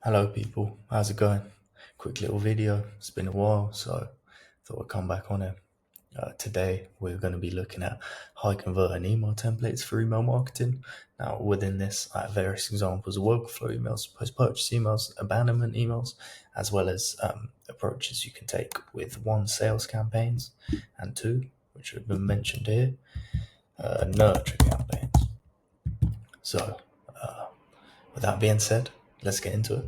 Hello people, how's it going? Quick little video, it's been a while, so thought I'd come back on it. Today we're going to be looking at high converting email templates for email marketing. Now within this I have various examples of workflow emails, post-purchase emails, abandonment emails, as well as approaches you can take with one, sales campaigns, and two, which have been mentioned here, nurture campaigns. So with that being said, let's get into it.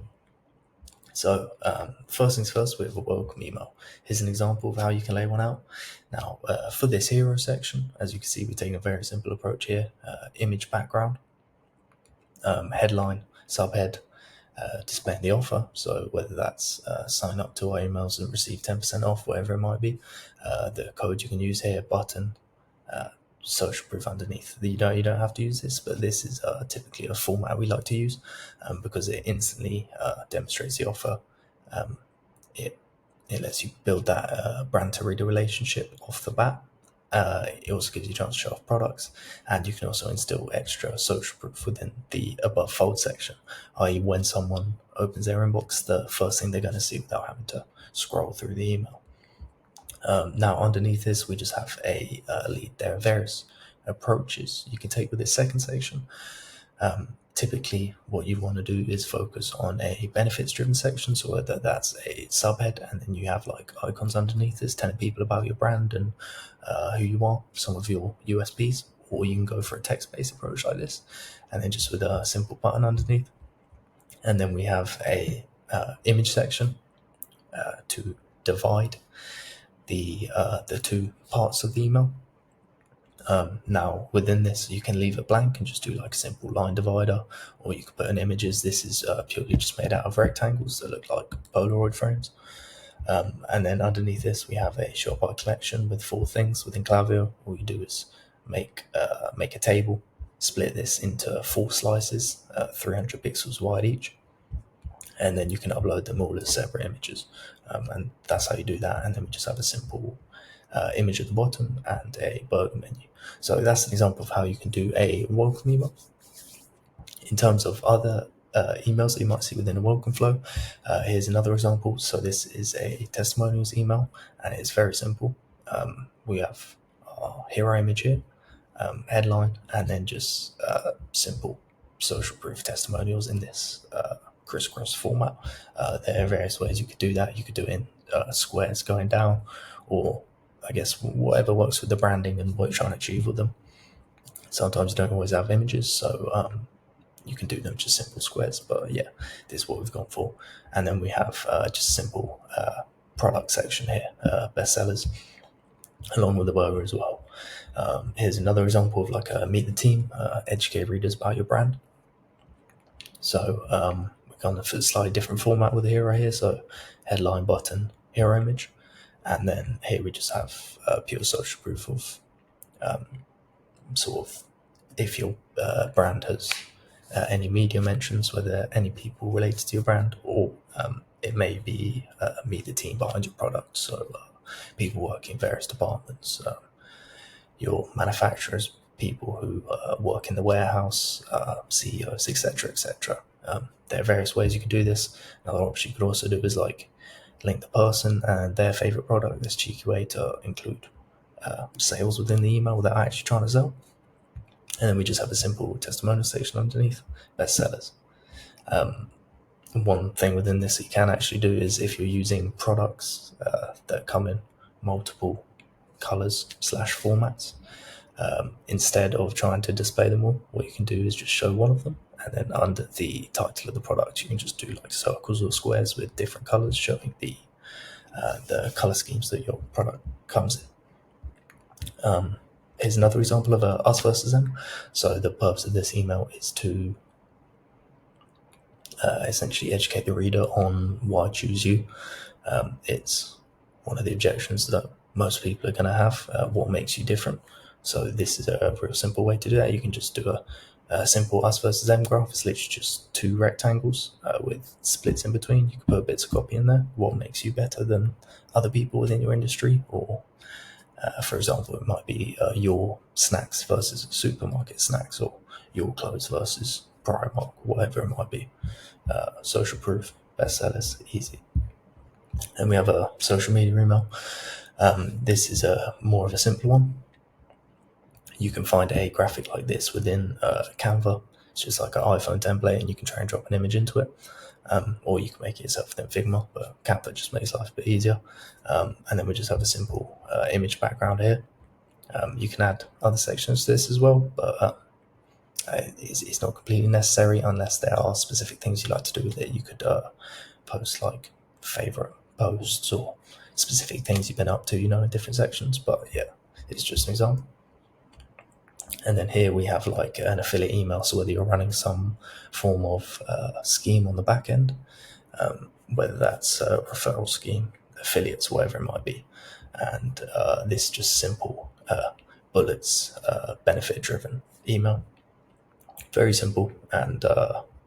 So first things first, we have a welcome email. Here's an example of how you can lay one out. Now for this hero section, as you can see, we're taking a very simple approach here. Image background, headline, subhead, displaying the offer. So whether that's sign up to our emails and receive 10% off, whatever it might be. The code you can use here, button, social proof underneath. You don't have to use this, but this is typically a format we like to use because it instantly demonstrates the offer. It lets you build that brand to reader relationship off the bat. It also gives you a chance to show off products, and you can also instill extra social proof within the above fold section, i.e. when someone opens their inbox, the first thing they're going to see without having to scroll through the email. Now underneath this, we just have a lead. There are various approaches you can take with this second section. Typically what you want to do is focus on a benefits driven section, so whether that's a subhead and then you have like icons underneath this telling people about your brand and who you are, some of your USPs, or you can go for a text-based approach like this and then just with a simple button underneath. And then we have a image section to divide the two parts of the email. Now within this you can leave it blank and just do like a simple line divider, or you can put in images. This is purely just made out of rectangles that look like Polaroid frames. And then underneath this we have a short by collection with 4 things within Klaviyo. All you do is make a table, split this into 4 slices, 300 pixels wide each, and then you can upload them all as separate images, and that's how you do that. And then we just have a simple image at the bottom and a burger menu. So that's an example of how you can do a welcome email. In terms of other emails that you might see within a welcome flow, here's another example. So this is a testimonials email, and it's very simple. We have our hero image here, headline, and then just simple social proof testimonials in this crisscross format. There are various ways you could do that. You could do it in squares going down, or I guess whatever works with the branding and what you're trying to achieve with them. Sometimes you don't always have images, so you can do them just simple squares, but yeah, this is what we've gone for. And then we have just a simple product section here, bestsellers, along with the burger as well. Here's another example of like a meet the team, educate readers about your brand. So we're going for a slightly different format with the hero here, so headline, button, hero image. And then here we just have pure social proof of sort of if your brand has any media mentions, whether any people related to your brand, or it may be meet the team behind your product. So people work in various departments, your manufacturers, people who work in the warehouse, CEOs, etc., etc. There are various ways you can do this. Another option you could also do is like link the person and their favorite product. This cheeky way to include sales within the email without actually trying to sell. And then we just have a simple testimonial section underneath, bestsellers. One thing within this that you can actually do is if you're using products that come in multiple colors / formats, instead of trying to display them all, what you can do is just show one of them, and then under the title of the product you can just do like circles or squares with different colors showing the color schemes that your product comes in. Here's another example of a us versus them. So the purpose of this email is to essentially educate the reader on why choose you. It's one of the objections that most people are going to have, what makes you different. So this is a real simple way to do that. You can just do a simple us versus them graph. It's literally just 2 rectangles with splits in between. You can put bits of copy in there. What makes you better than other people within your industry? Or for example, it might be your snacks versus supermarket snacks, or your clothes versus Primark, whatever it might be. social proof, bestsellers, easy. And we have a social media email. This is a more of a simple one. You can find a graphic like this within Canva. It's just like an iPhone template, and you can try and drop an image into it. Or you can make it yourself within Figma, but Canva just makes life a bit easier. And then we just have a simple image background here. You can add other sections to this as well, but it's not completely necessary unless there are specific things you like to do with it. You could post like favorite posts or specific things you've been up to, in different sections. But yeah, it's just an example. And then here we have like an affiliate email. So whether you're running some form of scheme on the back end, whether that's a referral scheme, affiliates, whatever it might be. And this just simple bullets, benefit driven email. Very simple. And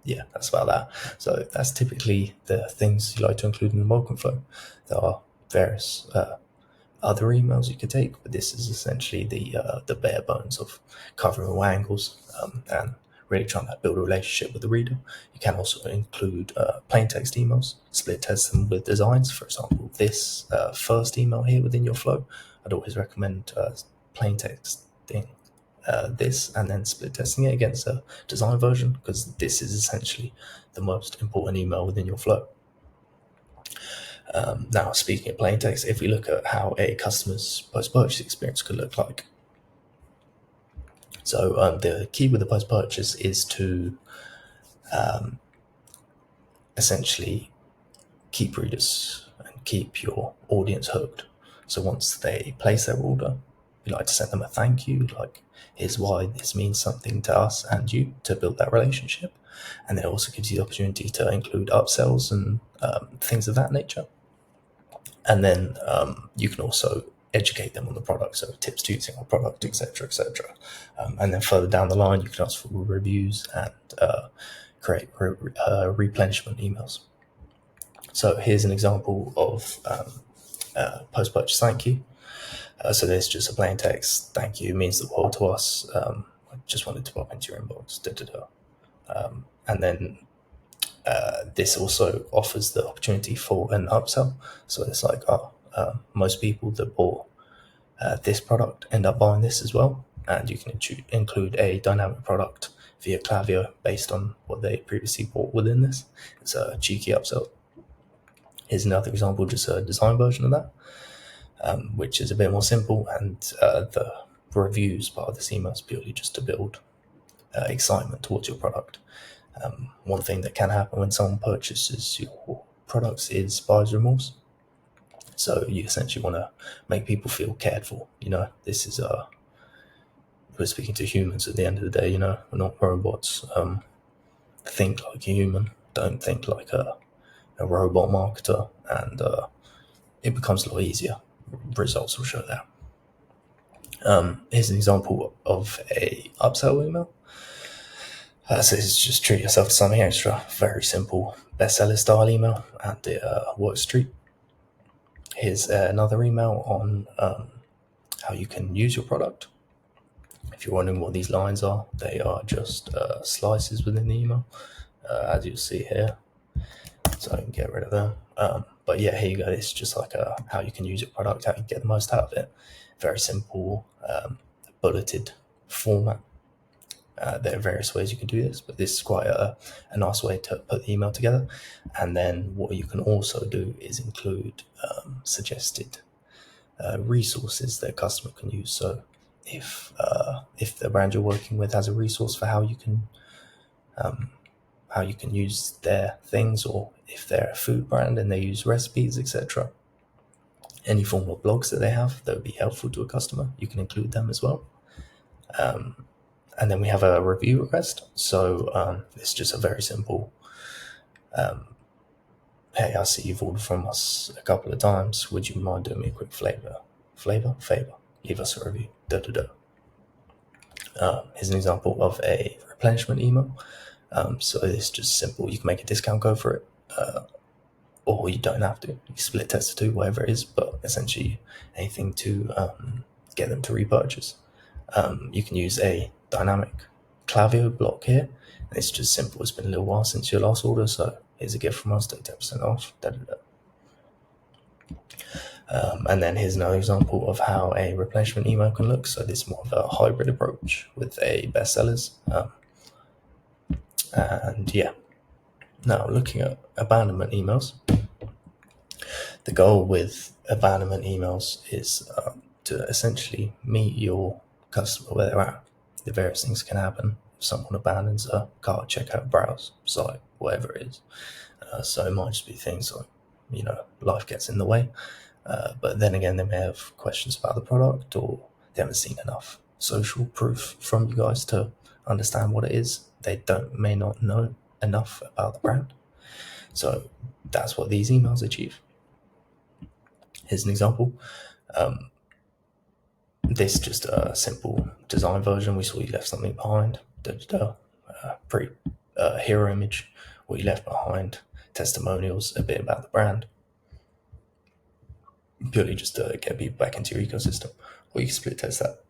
yeah, that's about that. So that's typically the things you like to include in the welcome flow. There are various other emails you could take, but this is essentially the bare bones of covering all angles and really trying to build a relationship with the reader. You can also include plain text emails, split test them with designs. For example, this first email here within your flow, I'd always recommend plain texting this and then split testing it against a design version, because this is essentially the most important email within your flow. Now, speaking of plain text, if we look at how a customer's post-purchase experience could look like. So the key with the post-purchase is to essentially keep readers and keep your audience hooked. So once they place their order, we like to send them a thank you, like, here's why this means something to us and you, to build that relationship. And then it also gives you the opportunity to include upsells and things of that nature. And then you can also educate them on the product, so tips to using our product, etc., etc. And then further down the line, you can ask for reviews and create replenishment emails. So here's an example of post-purchase thank you. So there's just a plain text, thank you, means the world to us. I just wanted to pop into your inbox, and then this also offers the opportunity for an upsell. So it's like, most people that bought this product end up buying this as well. And you can include a dynamic product via Klaviyo based on what they previously bought within this. It's a cheeky upsell. Here's another example, just a design version of that, which is a bit more simple. And the reviews part of this email is purely just to build excitement towards your product. One thing that can happen when someone purchases your products is buyer's remorse. So you essentially want to make people feel cared for. This is we're speaking to humans at the end of the day. We're not robots. Think like a human. Don't think like a robot marketer, and it becomes a lot easier. Results will show that. Here's an example of a upsell email. So it's just treat yourself to something extra. Very simple bestseller style email, and it works treat. Here's another email on how you can use your product. If you're wondering what these lines are, they are just slices within the email, as you'll see here. So I can get rid of them. But yeah, here you go. It's just like how you can use your product, how you get the most out of it. Very simple, bulleted format. There are various ways you can do this, but this is quite a nice way to put the email together. And then what you can also do is include suggested resources that a customer can use. So if the brand you're working with has a resource for how you can use their things, or if they're a food brand and they use recipes, etc., any form of blogs that they have that would be helpful to a customer, you can include them as well. And then we have a review request. So it's just a very simple, hey, I see you've ordered from us a couple of times. Would you mind doing me a quick favor? Leave us a review. Here's an example of a replenishment email. So it's just simple. You can make a discount code for it, or you don't have to. You split test it too, whatever it is, but essentially anything to get them to repurchase. You can use a dynamic Klaviyo block here, It's just simple. It's been a little while since your last order, so here's a gift from us, take 10% off. And then here's another example of how a replenishment email can look. So this is more of a hybrid approach with a bestsellers. And yeah, now looking at abandonment emails. The goal with abandonment emails is to essentially meet your customer where they're at. The various things can happen. If someone abandons a cart, checkout, browse, site, whatever it is. So it might just be things like, life gets in the way. But then again, they may have questions about the product, or they haven't seen enough social proof from you guys to understand what it is. They may not know enough about the brand. So that's what these emails achieve. Here's an example. This is just a simple design version. We saw you left something behind. Pretty hero image, what you left behind, testimonials, a bit about the brand. Purely just to get people back into your ecosystem. Or you can split test that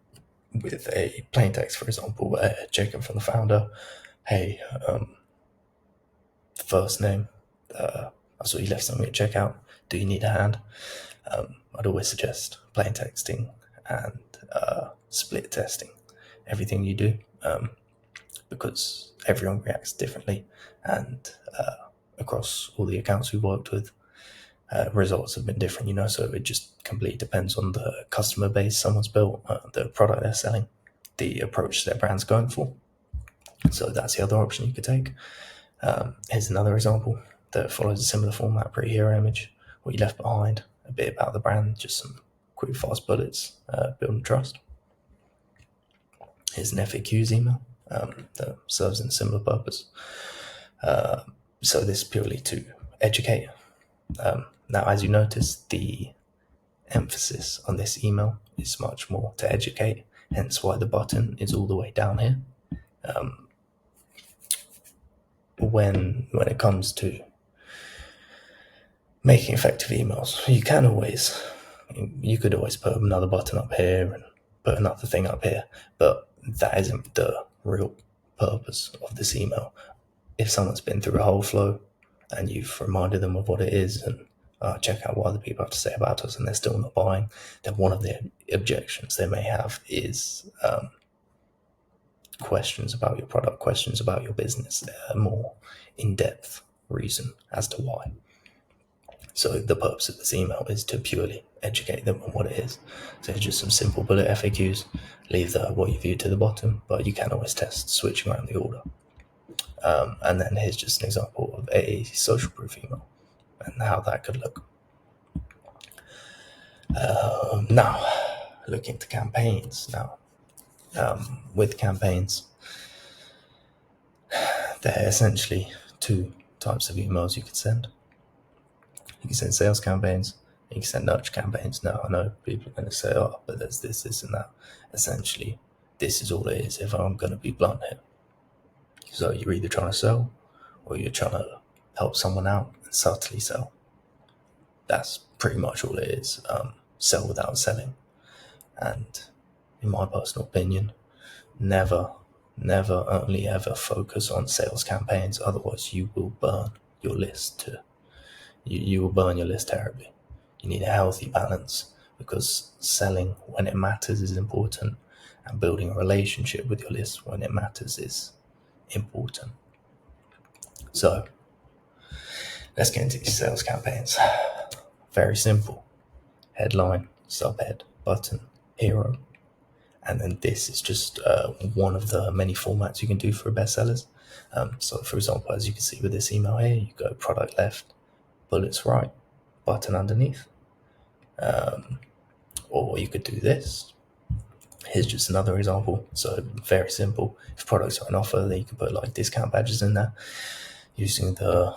with a plain text, for example, checking from the founder. Hey, first name. I saw you left something at checkout. Do you need a hand? I'd always suggest plain texting and split testing everything you do, because everyone reacts differently, and across all the accounts we've worked with, results have been different, so it just completely depends on the customer base someone's built, the product they're selling, the approach their brand's going for. So that's the other option you could take. Here's another example that follows a similar format, pretty hero image, what you left behind, a bit about the brand, just some quick fast bullets, building trust. Here's an FAQs email that serves in a similar purpose. So this is purely to educate. Now, as you notice, the emphasis on this email is much more to educate, hence why the button is all the way down here. When it comes to making effective emails, you could always put another button up here and put another thing up here, but that isn't the real purpose of this email. If someone's been through a whole flow and you've reminded them of what it is and check out what other people have to say about us, and they're still not buying, then one of the objections they may have is questions about your product, questions about your business, a more in-depth reason as to why. So the purpose of this email is to purely educate them on what it is. So it's just some simple bullet FAQs. Leave the what you viewed to the bottom, but you can always test switching around the order. And then here's just an example of a social proof email and how that could look. Now, looking to campaigns. With campaigns, there are essentially two types of emails you could send. You can send sales campaigns, you can send nurture campaigns. Now, I know people are going to say, but there's this, and that. Essentially, this is all it is, if I'm going to be blunt here. So you're either trying to sell, or you're trying to help someone out and subtly sell. That's pretty much all it is. Sell without selling. And in my personal opinion, never only ever focus on sales campaigns. Otherwise, you will burn your list. You will burn your list terribly. You need a healthy balance, because selling when it matters is important, and building a relationship with your list when it matters is important. So let's get into these sales campaigns. Very simple. Headline, subhead, button, hero. And then this is just one of the many formats you can do for bestsellers. So for example, as you can see with this email here, you go product left, bullets right, button underneath. Or you could do this. Here's just another example. So very simple. If products are on offer, then you can put like discount badges in there. Using the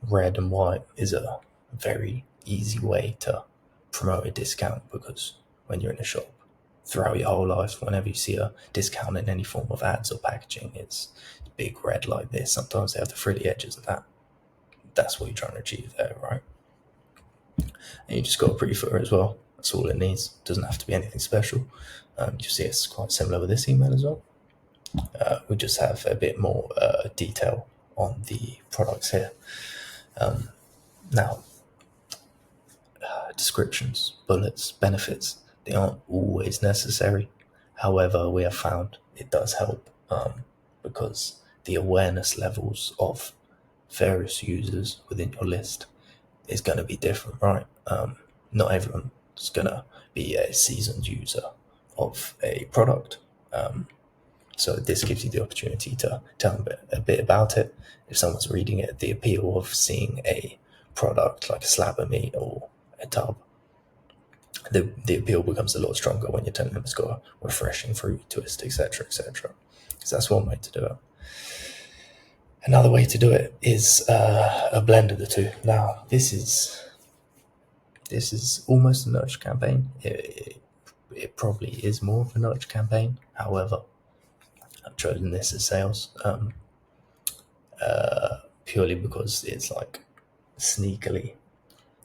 red and white is a very easy way to promote a discount, because when you're in a shop, throughout your whole life, whenever you see a discount in any form of ads or packaging, it's big red like this. Sometimes they have the frilly edges of that. That's what you're trying to achieve there, right? And you just got a pretty footer as well. That's all it needs. Doesn't have to be anything special. You see it's quite similar with this email as well. We just have a bit more detail on the products here. Now, descriptions, bullets, benefits, they aren't always necessary. However, we have found it does help, because the awareness levels of various users within your list is going to be different, right? Not everyone's going to be a seasoned user of a product. So this gives you the opportunity to tell them a bit about it. If someone's reading it, the appeal of seeing a product like a slab of meat or a tub, the appeal becomes a lot stronger when you're telling them it's got a refreshing fruit twist, etc., etc. So that's one way to do it. Another way to do it is a blend of the two. Now, this is almost a nudge campaign. It probably is more of a nudge campaign. However, I've chosen this as sales purely because it's like sneakily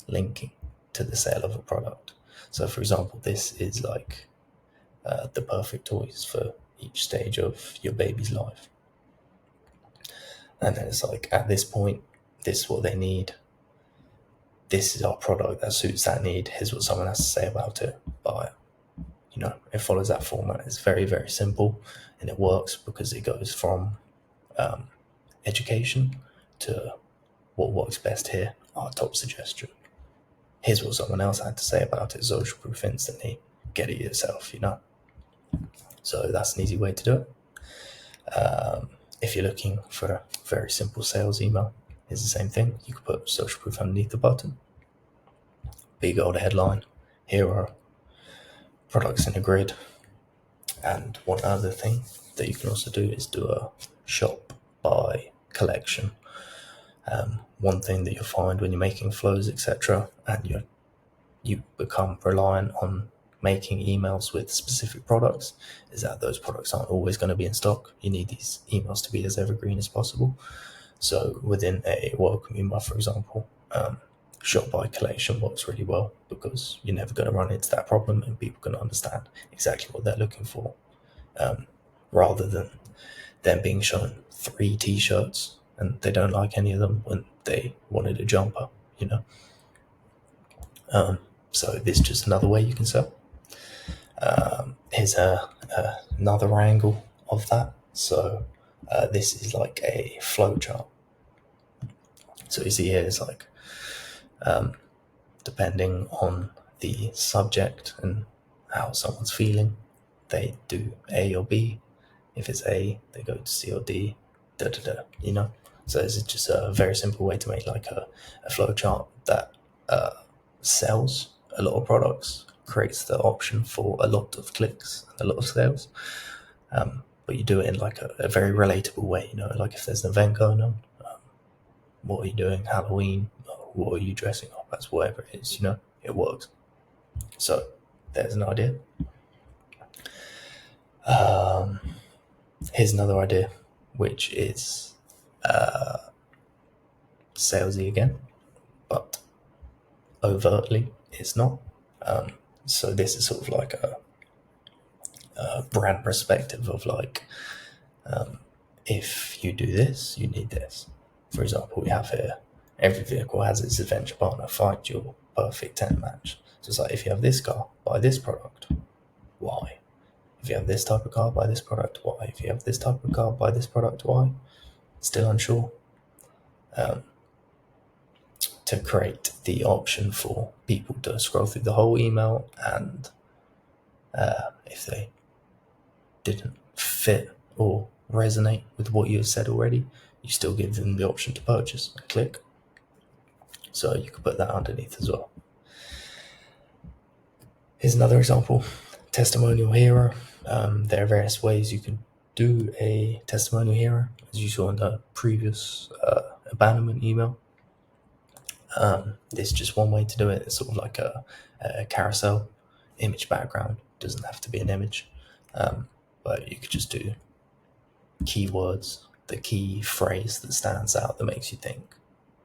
linking to the sale of a product. So, for example, this is like the perfect toys for each stage of your baby's life. And then it's like, at this point, this is what they need. This is our product that suits that need. Here's what someone has to say about it. Buy it. It follows that format. It's very, very simple, and it works because it goes from education to what works best here, our top suggestion. Here's what someone else had to say about it, social proof instantly. Get it yourself, So that's an easy way to do it. If you're looking for a very simple sales email, it's the same thing. You could put social proof underneath the button. Big old headline. Here are products in a grid. And one other thing that you can also do is do a shop by collection. One thing that you'll find when you're making flows, etc., and you become reliant on making emails with specific products, is that those products aren't always going to be in stock. You need these emails to be as evergreen as possible. So within a welcome email, for example, shop by collection works really well because you're never going to run into that problem and people can understand exactly what they're looking for, rather than them being shown 3 t-shirts and they don't like any of them when they wanted a jumper. So this is just another way you can sell. Here's another angle of that. So this is like a flow chart. So you see here it's like, depending on the subject and how someone's feeling, they do A or B. If it's A, they go to C or D, So this is just a very simple way to make like a flow chart that sells a lot of products, creates the option for a lot of clicks and a lot of sales. But you do it in like a very relatable way, like if there's an event going on, what are you doing? Halloween, what are you dressing up as? Whatever it is, it works. So there's an idea. Here's another idea, which is salesy again, but overtly it's not. So this is sort of like a brand perspective of like, if you do this, you need this. For example, we have here, every vehicle has its adventure partner. Find your perfect 10 match. So it's like, if you have this car, buy this product. Why? If you have this type of car, buy this product. Why? If you have this type of car, buy this product. Why? Still unsure. To create the option for people to scroll through the whole email, and if they didn't fit or resonate with what you have said already, you still give them the option to purchase and click. So you could put that underneath as well. Here's another example, testimonial hero. There are various ways you can do a testimonial hero, as you saw in the previous abandonment email. This is just one way to do it. It's sort of like a carousel image background. Doesn't have to be an image, but you could just do keywords, the key phrase that stands out that makes you think,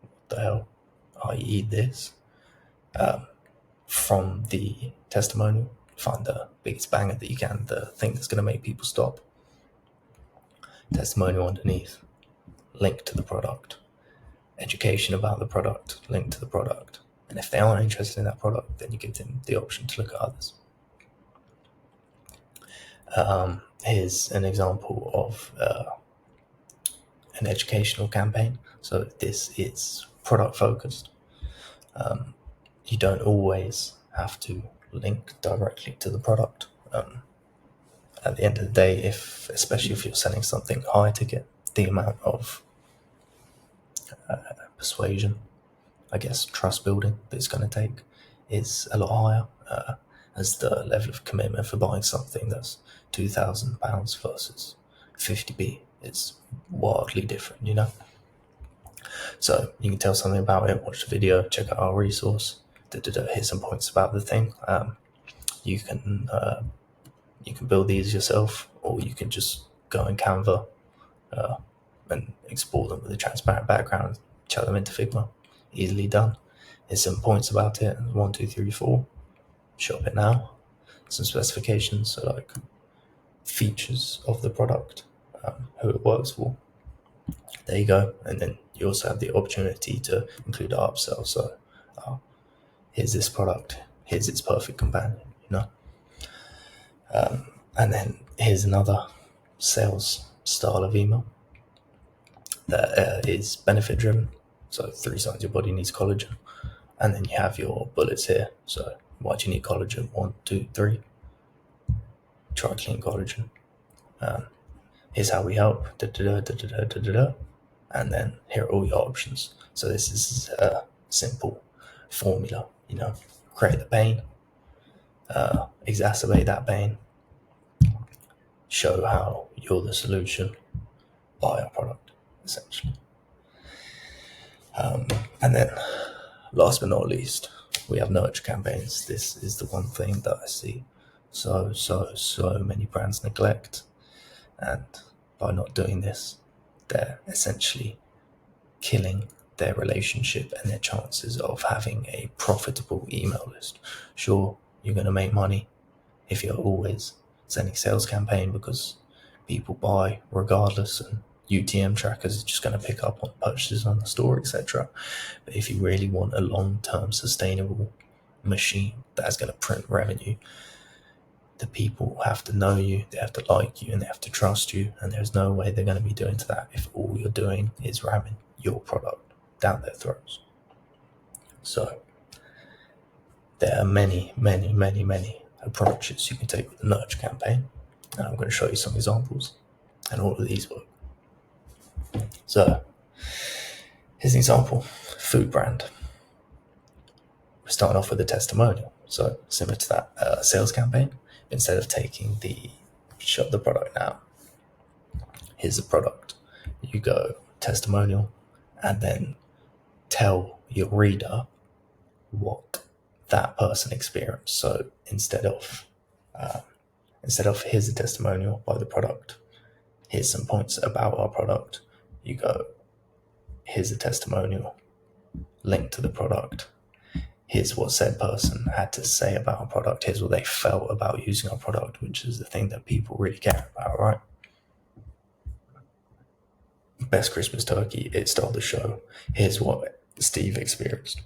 what the hell, i.e. this. From the testimonial, find the biggest banger that you can, the thing that's going to make people stop. testimonial underneath, link to the product, education about the product, link to the product. And if they aren't interested in that product, then you give them the option to look at others. Here's an example of an educational campaign. So this is product focused. You don't always have to link directly to the product. At the end of the day, especially if you're selling something high ticket, the amount of persuasion, I guess, trust building that it's going to take is a lot higher, as the level of commitment for buying something that's £2,000 versus 50p is wildly different, So you can tell something about it, watch the video, check out our resource, here's some points about the thing. You can build these yourself, or you can just go in Canva and export them with a transparent background, chuck them into Figma. Easily done. Here's some points about it. 1, 2, 3, 4. Shop it now. Some specifications, so like features of the product, who it works for. There you go. And then you also have the opportunity to include an upsell. So here's this product. Here's its perfect companion, And then here's another sales style of email that is benefit driven. So 3 signs your body needs collagen. And then you have your bullets here. So why do you need collagen? 1, 2, 3. Try clean collagen. Here's how we help. And then here are all your options. So this is a simple formula, create the pain, exacerbate that pain, show how you're the solution, buy our product, essentially. And then last but not least, we have nurture campaigns. This is the one thing that I see so many brands neglect. And by not doing this, they're essentially killing their relationship and their chances of having a profitable email list. Sure, you're going to make money if you're always sending sales campaign because people buy regardless, and UTM trackers are just going to pick up on purchases on the store, etc. But if you really want a long-term sustainable machine that's going to print revenue, the people have to know you, they have to like you, and they have to trust you. And there's no way they're going to be doing that if all you're doing is ramming your product down their throats. So there are many approaches you can take with the nurture campaign, and I'm going to show you some examples, and all of these work. So here's an example. Food brand. We're starting off with a testimonial. So similar to that sales campaign, instead of taking shut the product now, here's the product. You go testimonial, and then tell your reader what that person experienced. So instead of here's a testimonial by the product, here's some points about our product, you go, here's a testimonial, link to the product, here's what said person had to say about our product, here's what they felt about using our product, which is the thing that people really care about, right? Best Christmas turkey, it stole the show. Here's what Steve experienced.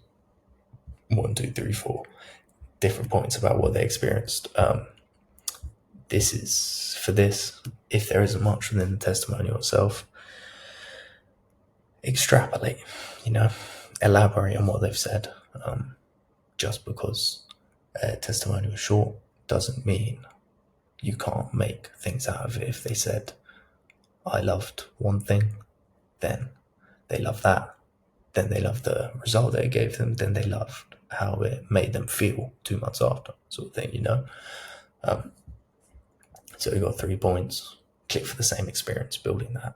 1, 2, 3, 4. Different points about what they experienced. This is for this. If there isn't much within the testimonial itself, extrapolate, elaborate on what they've said. Just because a testimonial is short doesn't mean you can't make things out of it. If they said, I loved one thing, then they love that. Then they love the result that it gave them. Then they loved how it made them feel 2 months after, sort of thing, So you got 3 points. Click for the same experience, building that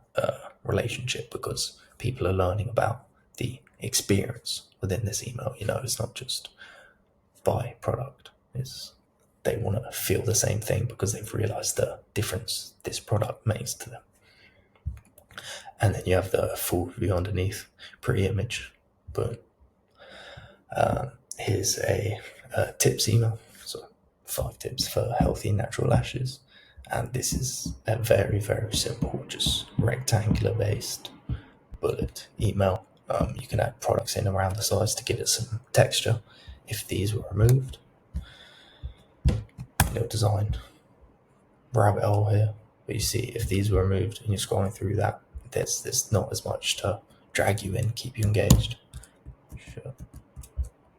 relationship, because people are learning about the experience within this email. It's not just buy product. They want to feel the same thing because they've realized the difference this product makes to them. And then you have the full review underneath, pretty image, boom. Here's a tips email, so 5 tips for healthy natural lashes. And this is a very, very simple, just rectangular based bullet email. You can add products in around the sides to give it some texture. If these were removed, little design rabbit hole here. But you see, if these were removed and you're scrolling through that, there's not as much to drag you in, keep you engaged. Sure.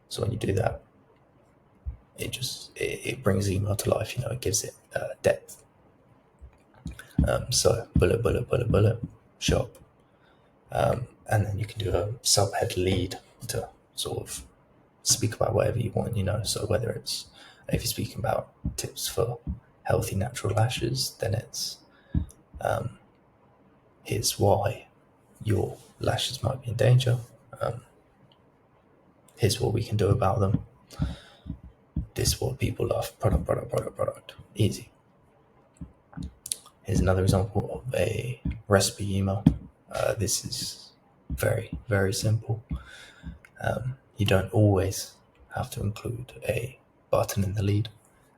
So when you do that, it brings email to life. It gives it depth. So bullet, shop, and then you can do a subhead lead to sort of speak about whatever you want. So whether it's, if you're speaking about tips for healthy natural lashes, then it's here's why your lashes might be in danger. Here's what we can do about them. This is what people love. Product. Easy. Here's another example of a recipe email. This is very, very simple. You don't always have to include a button in the lead.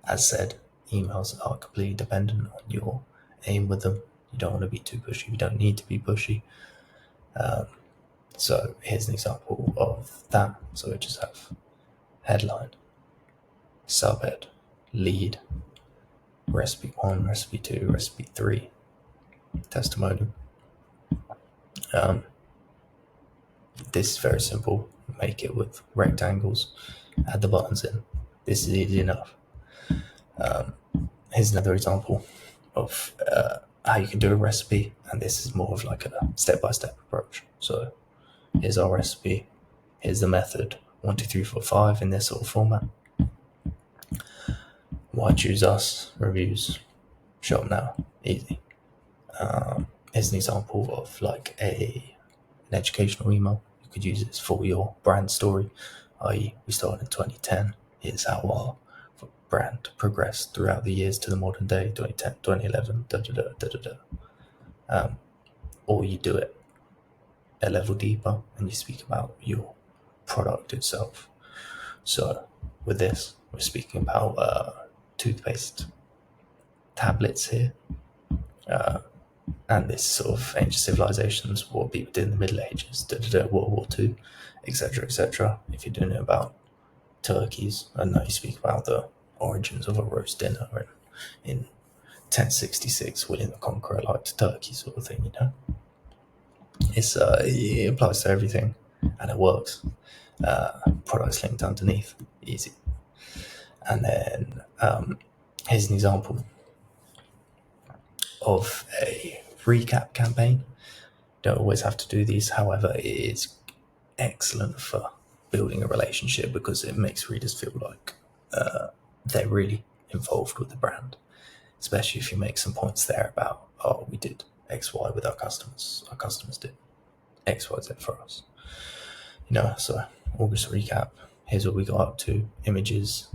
As said, emails are completely dependent on your aim with them. You don't want to be too pushy. You don't need to be pushy. So here's an example of that. So we just have headline, subhead, lead, recipe 1, recipe 2, recipe 3, testimonial. This is very simple. Make it with rectangles, add the buttons in. This is easy enough. Here's another example of how you can do a recipe, and this is more of like a step-by-step approach. So here's our recipe, here's the method, 1, 2, 3, 4, 5 in this sort of format. Why choose us? Reviews, shop now, easy. Here's an example of like an educational email. You could use this for your brand story, i.e. we started in 2010, here's how our brand progressed throughout the years to the modern day, 2010, 2011, or you do it a level deeper and you speak about your product itself. So with this, we're speaking about toothpaste tablets here, and this sort of ancient civilizations, what people did in the Middle Ages, World War II, etc. If you're doing it about turkeys, I know you speak about the origins of a roast dinner in 1066, William the Conqueror liked turkey, sort of thing. It applies to everything, and it works. Products linked underneath, easy. And then here's an example of a recap campaign. Don't always have to do these, however, it is excellent for building a relationship because it makes readers feel like they're really involved with the brand, especially if you make some points there about, oh, we did XY with our customers did XYZ for us. So August recap, here's what we got up to, images,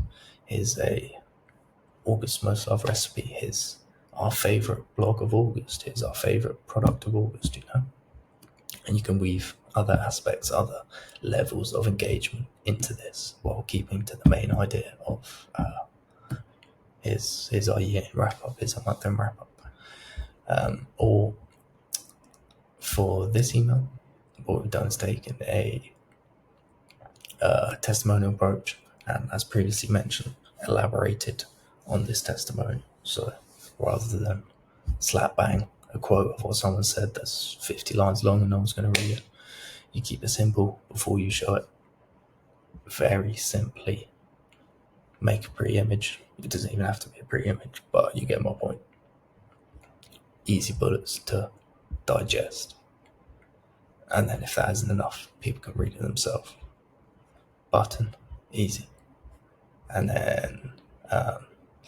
here's a August most loved recipe, here's our favorite blog of August, here's our favorite product of August, and you can weave other aspects, other levels of engagement into this while keeping to the main idea of here's our year wrap up, here's our month end wrap up. Or for this email, what we've done is taken a testimonial approach, and as previously mentioned, elaborated on this testimonial. So rather than slap bang a quote of what someone said that's 50 lines long and no one's going to read it, you keep it simple before you show it. Very simply make a pretty image. It doesn't even have to be a pretty image, but you get my point. Easy bullets to digest. And then if that isn't enough, people can read it themselves. Button, easy. And then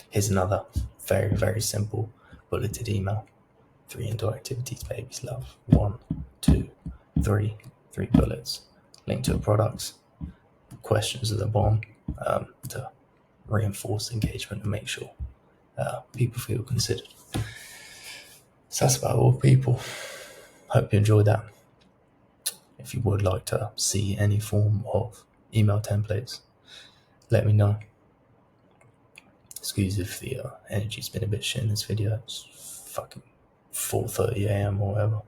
here's another very, very simple bulleted email. 3 indoor activities babies love. 1, 2, 3 bullets. Link to the products. Questions at the bottom to reinforce engagement and make sure people feel considered. So that's about all, people. Hope you enjoyed that. If you would like to see any form of email templates, let me know. Excuse if the energy's been a bit shit in this video. It's fucking 4:30 a.m. or whatever.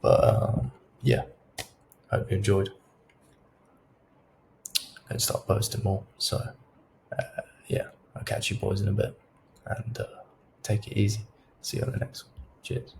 But yeah, hope you enjoyed. Gonna start posting more. So yeah, I'll catch you boys in a bit, and take it easy. See you on the next one. Cheers.